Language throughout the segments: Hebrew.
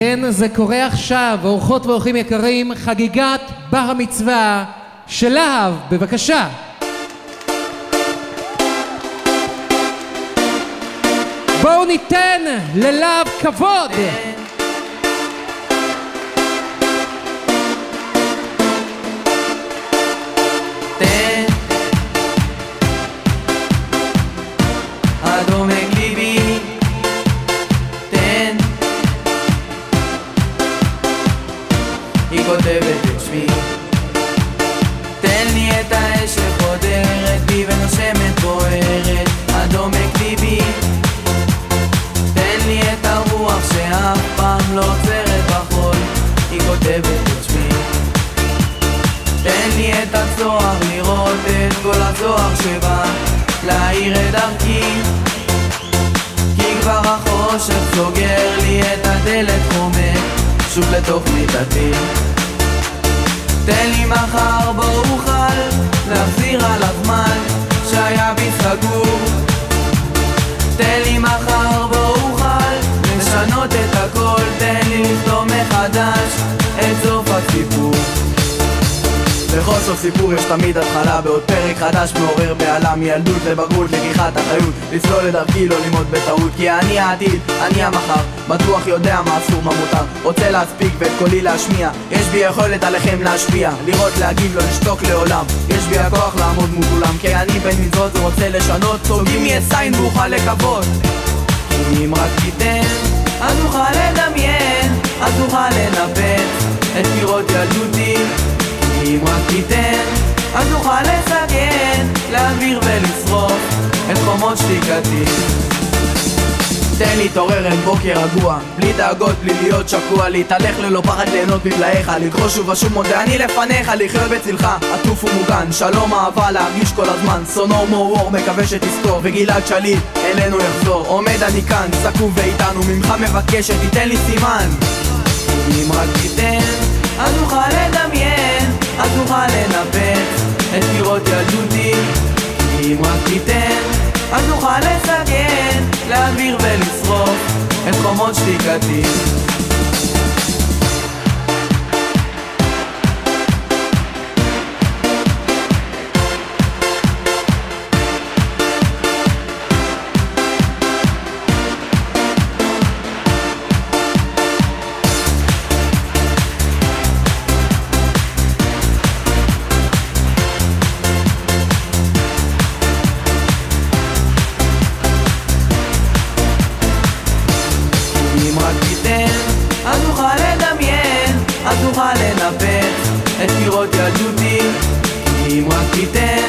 כן, זה קורה עכשיו, אורחות ואורחים יקרים, חגיגת בר המצווה של להב, בבקשה. בואו ניתן ללהב כבוד. היא כותבת את שמי, תן לי את האש שחודרת בי ונושמת בוערת, הדומק ליבי. תן לי את הרוח שאף פעם לא עוצרת בחול, היא כותבת את שמי. תן לי את הצוהר לראות את כל הזוהר שבא להאיר את דרכי, כי כבר החושך סוגר לי את הדלת חומק שוב לתוך מיטתי. תן לי מחר בו אוכל להחזיר על הזמן שהיה בי סגור. תן לי מחר בו אוכל לשנות את הכל, תן לי לכתוב מחדש את סוף הסיפור. בכל סוף סיפור יש תמיד התחלה, בעוד פרק חדש מעורר בעלה, מילדות לבגרות, לקיחת אחריות, לסלול לדרכי, לא ללמוד בטעות, כי אני העתיד, אני המחר, בטוח יודע מה אסור מה מותר, רוצה להספיק ואת קולי להשמיע, יש בי יכולת עליכם להשפיע, לראות, להגיב, לא לשתוק לעולם, יש בי הכוח לעמוד מול כולם, כי אני בן מצוות ורוצה לשנות, סוגים מי אסיין ואוכל לקוות, כי אם רק תיתן אז נוכל לדמיין, אז נוכל לנפץ את קירות ילדותי. אם רק תיתן, אז נוכל לסגן, להעביר ולשרוף את חומות שתיקתי. תן לי תעורר אל בוקר רגוע, בלי דאגות, בלי להיות שקוע, להתהלך ללא פחד, ליהנות מפלאיך, לקרוא שוב ושוב מודה אני לפניך, לחיות בצלך, עטוף ומוגן, שלום אהבה להרגיש כל הזמן, סונור מור מקווה שתזכור, וגלעד שליט אלינו יחזור, עומד אני כאן, סקוב ואיתנו, ממך מבקש שתיתן לי סימן. אם רק תיתן, אז נוכל לדמיין, אז נוכל לנפץ את קירות ילדותי. אם רק תיתן, אז נוכל לסגן, להעביר ולשרוף את חומות שתיקתי. אז נוכל לדמיין, אז נוכל לנפץ את קירות ילדותי. אם רק תיתן,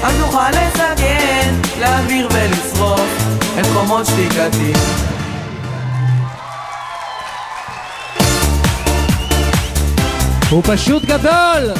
אז נוכל לסגן, להעביר ולשרוף את חומות שתיקתי. הוא פשוט גדול!